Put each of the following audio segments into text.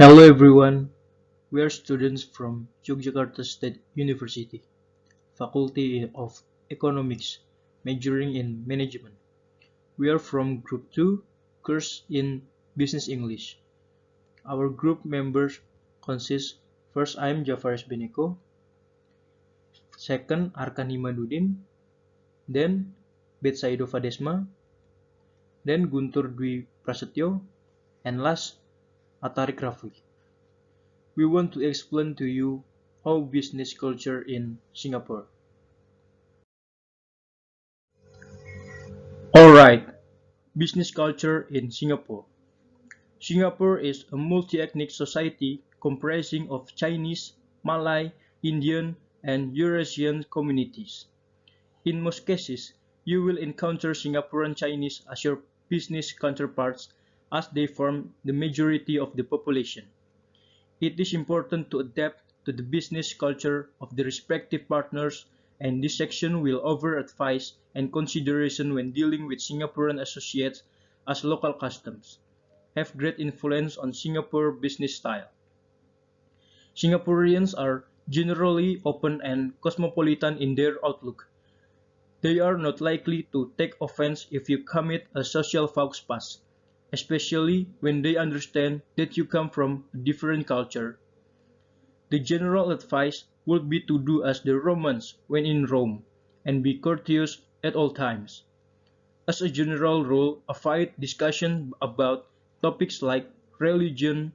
Hello everyone, we are students from Yogyakarta State University, Faculty of Economics, majoring in Management. We are from Group 2, course in Business English. Our group members consist: first I am Beneko, second Arkan Himaduddin, then Vadesma, then Guntur Dwi Prasetyo, and last Atarik Rafli. We want to explain to you how business culture in Singapore. Alright, business culture in Singapore. Singapore is a multi-ethnic society comprising of Chinese, Malay, Indian, and Eurasian communities. In most cases, you will encounter Singaporean Chinese as your business counterparts as they form the majority of the population. It is important to adapt to the business culture of the respective partners, and this section will offer advice and consideration when dealing with Singaporean associates, as local customs have great influence on Singapore business style. Singaporeans are generally open and cosmopolitan in their outlook. They are not likely to take offense if you commit a social faux pas, especially when they understand that you come from a different culture. The general advice would be to do as the Romans when in Rome, and be courteous at all times. As a general rule, avoid discussion about topics like religion,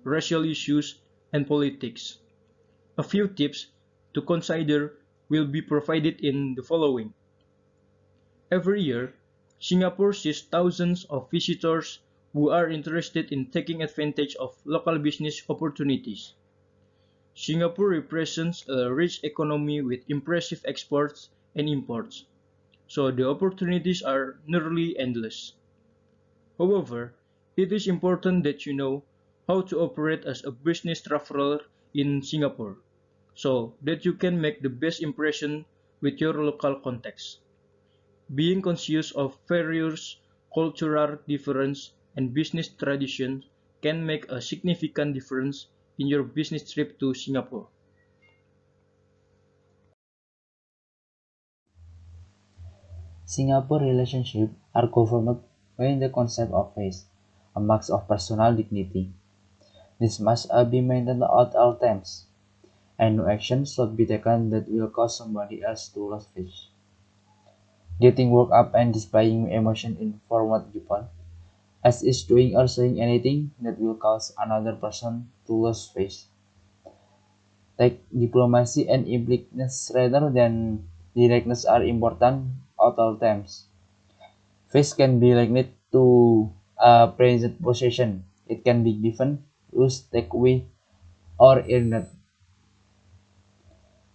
racial issues, and politics. A few tips to consider will be provided in the following. Every year, Singapore sees thousands of visitors who are interested in taking advantage of local business opportunities. Singapore represents a rich economy with impressive exports and imports, so the opportunities are nearly endless. However, it is important that you know how to operate as a business traveler in Singapore, so that you can make the best impression with your local context. Being conscious of various cultural differences and business traditions can make a significant difference in your business trip to Singapore. Singapore relationships are governed by the concept of faith, a mark of personal dignity. This must be maintained at all times, and no action should be taken that will cause somebody else to lose faith. Getting worked up and displaying emotion in forward given, as is doing or saying anything that will cause another person to lose faith. Take diplomacy and impliqueness rather than directness are important at all times. Fish can be likened to a prized possession. It can be given, used, taken away, or earned.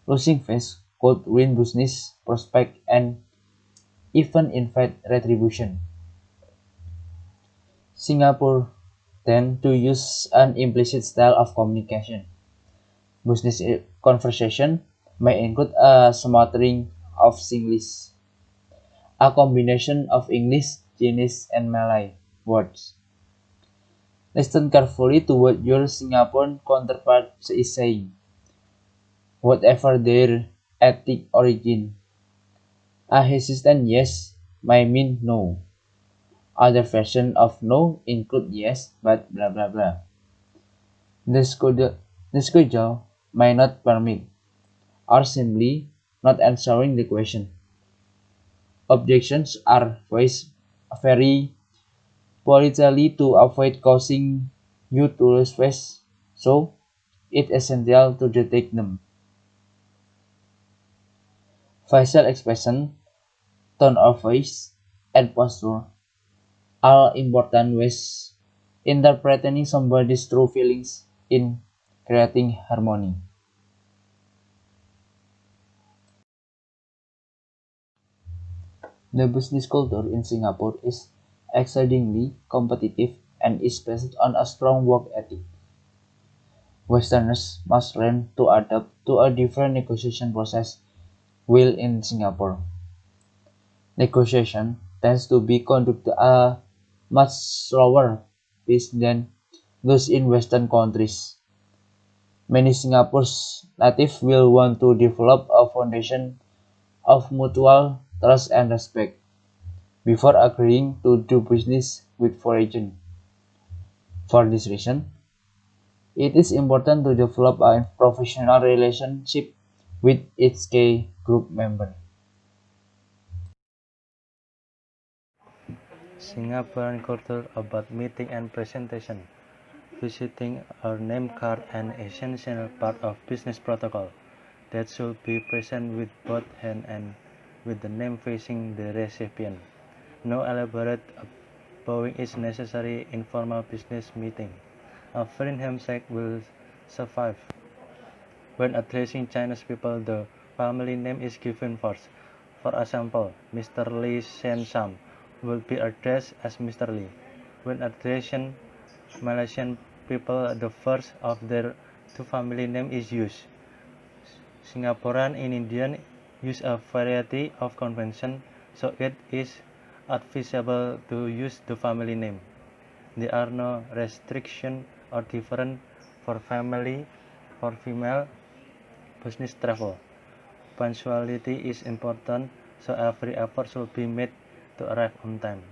Losing fish could ruin business prospects and even invite retribution. Singapore tend to use an implicit style of communication. Business conversation may include a smattering of Singlish, a combination of English, Chinese, and Malay words. Listen carefully to what your Singaporean counterpart is saying, whatever their ethnic origin. A hesitant yes may mean no. Other versions of no include yes, but blah blah blah. The schedule may not permit, or simply not answering the question. Objections are voiced very politely to avoid causing you to lose face, so it's essential to detect them. Facial expression, tone of voice, and posture are important ways interpreting somebody's true feelings in creating harmony. The business culture in Singapore is exceedingly competitive and is based on a strong work ethic. Westerners must learn to adapt to a different negotiation process while in Singapore. Negotiation tends to be conducted at a much slower pace than those in Western countries. Many Singapore's natives will want to develop a foundation of mutual trust and respect before agreeing to do business with foreigners. For this reason, it is important to develop a professional relationship with each key group member. Singaporean culture about meeting and presentation. Visiting our name card an essential part of business protocol that should be present with both hands and with the name facing the recipient. No elaborate bowing is necessary in formal business meeting. A friend handshake will suffice. When addressing Chinese people, the family name is given first. For example, Mr. Lee Sen Sam will be addressed as Mr. Lee. When addressing Malaysian people, the first of their two family name is used. Singaporean and Indian use a variety of convention, so it is advisable to use the family name. There are no restrictions or different for female business travel. Punctuality is important, so every effort should be made to arrive on time.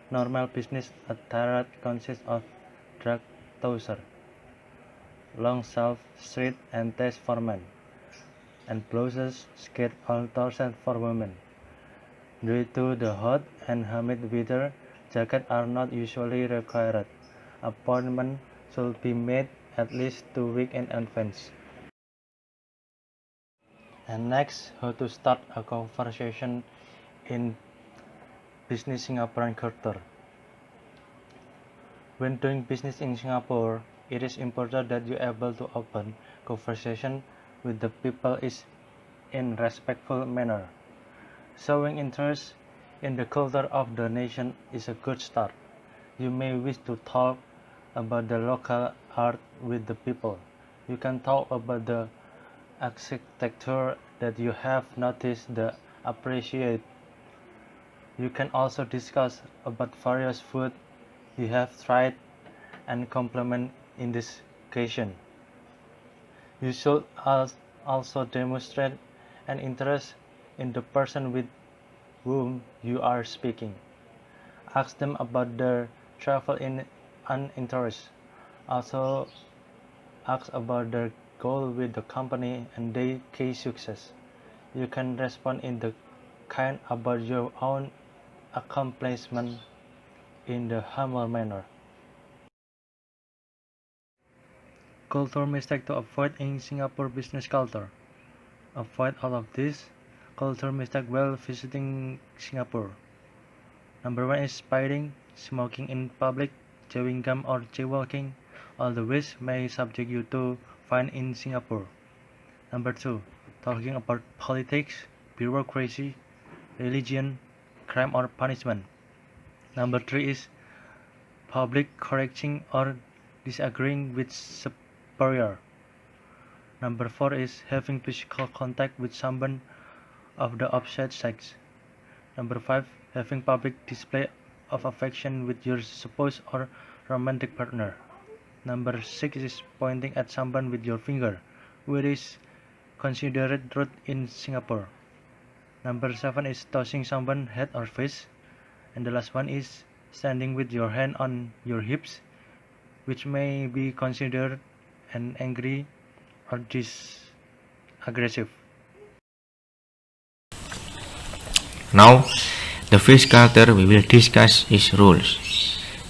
Normal business attire consists of dress trousers, long sleeve shirt and ties for men, and blouses, skirts or trousers for women. Due to the hot and humid weather, jackets are not usually required. Appointments should be made at least 2 weeks in advance. And next, how to start a conversation in business Singaporean culture. When doing business in Singapore, it is important that you are able to open conversation with the people is in respectful manner. Showing interest in the culture of the nation is a good start. You may wish to talk about the local art with the people. You can talk about the architecture that you have noticed the appreciate. You can also discuss about various food you have tried and compliment in this occasion. You should also demonstrate an interest in the person with whom you are speaking. Ask them about their travel in an interest. Also ask about their goal with the company and their key success. You can respond in the kind about your own accomplishment in the humble manner. Culture mistake to avoid in Singapore business culture. Avoid all of this culture mistake while visiting Singapore. Number 1 is spitting, smoking in public, chewing gum or jaywalking. All the which may subject you to fine in Singapore. Number 2, talking about politics, bureaucracy, religion, crime or punishment. Number 3 is public correcting or disagreeing with superior. Number 4 is having physical contact with someone of the opposite sex. Number 5, having public display of affection with your spouse or romantic partner. Number 6 is pointing at someone with your finger, which is considered rude in Singapore. Number 7 is touching someone's head or face. And the last one is standing with your hand on your hips, which may be considered an angry or aggressive. Now, the first culture we will discuss is rules.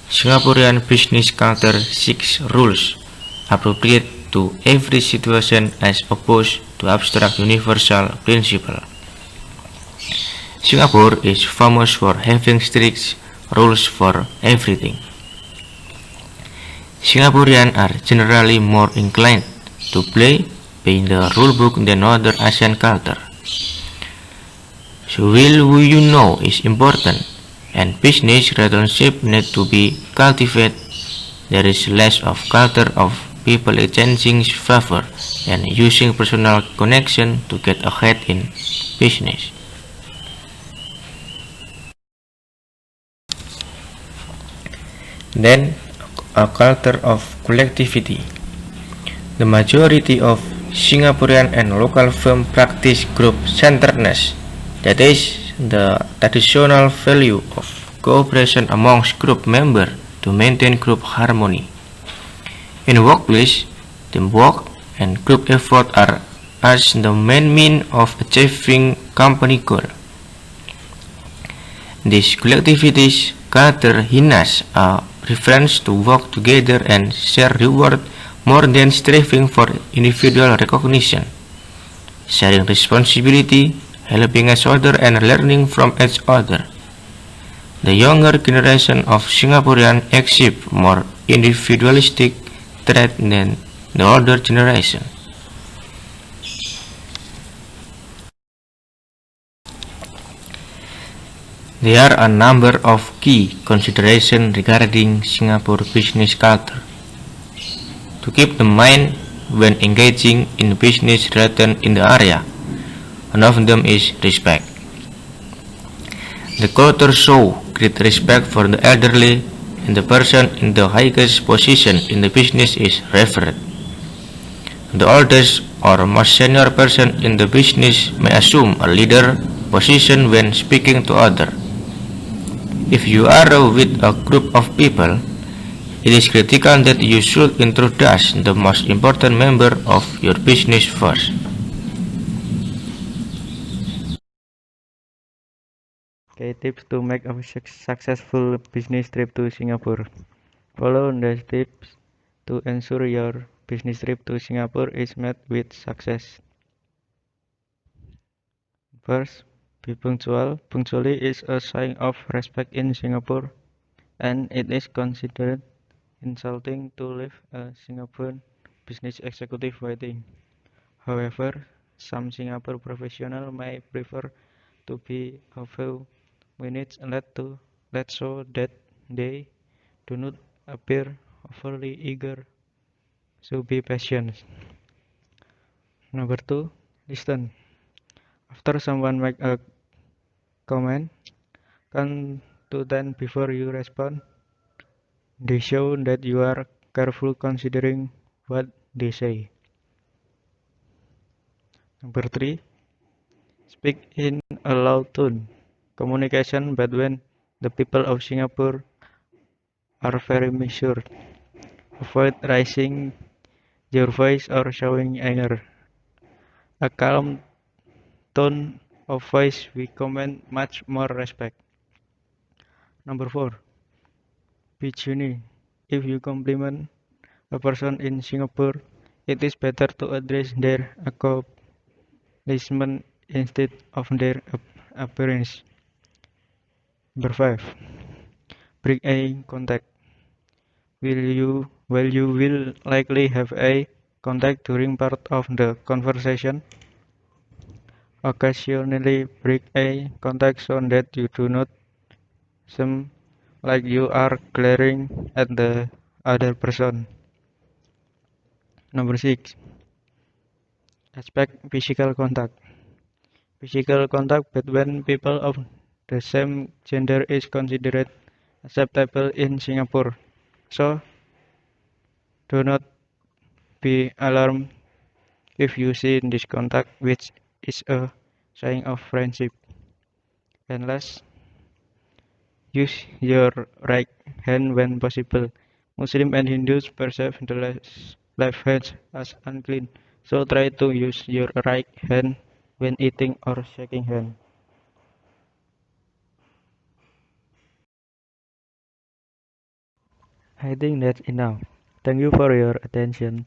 Singaporean business culture seeks rules appropriate to every situation as opposed to abstract universal principle. Singapore is famous for having strict rules for everything. Singaporeans are generally more inclined to play by the rulebook than other Asian culture. So will you know is important, and business relationship need to be cultivated. There is less of culture of people exchanging favor and using personal connection to get ahead in business. Then, a culture of collectivity. The majority of Singaporean and local firms practice group-centeredness, that is, the traditional value of cooperation amongst group members to maintain group harmony. In the workplace, teamwork and group effort are as the main means of achieving company goal. This collectivity's culture hinders a preference to work together and share reward more than striving for individual recognition. Sharing responsibility, helping each other and learning from each other. The younger generation of Singaporeans exhibit more individualistic traits than the older generation. There are a number of key considerations regarding Singapore business culture to keep in mind when engaging in business related in the area. One of them is respect. The culture shows great respect for the elderly, and the person in the highest position in the business is revered. The oldest or most senior person in the business may assume a leader position when speaking to others. If you are with a group of people, it is critical that you should introduce the most important member of your business first. Okay, tips to make a successful business trip to Singapore. Follow the tips to ensure your business trip to Singapore is met with success. First, be punctual. Punctuality is a sign of respect in Singapore, and it is considered insulting to leave a Singaporean business executive waiting. However, some Singapore professionals may prefer to be a few minutes late so that they do not appear overly eager. So be patient. Number two, listen. After someone make a comment, count to 10 before you respond. They show that you are careful considering what they say. Number three, speak in a loud tone. Communication between the people of Singapore are very measured. Avoid raising your voice or showing anger. A calm tone of voice we command much more respect. Number four, be genuine. If you compliment a person in Singapore, it is better to address their accomplishment instead of their appearance. Number five, break eye contact. While you will likely have eye contact during part of the conversation, occasionally break eye contact so that you do not seem like you are glaring at the other person. Number six, respect physical contact. Physical contact between people of the same gender is considered acceptable in Singapore. So, do not be alarmed if you see this contact, which is a sign of friendship. And last, use your right hand when possible. Muslims and Hindus perceive the left hand as unclean, so try to use your right hand when eating or shaking hands. I think that's enough. Thank you for your attention.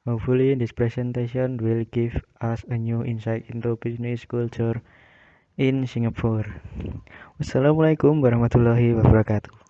Hopefully, this presentation will give us a new insight into business culture in Singapore. Wassalamualaikum warahmatullahi wabarakatuh.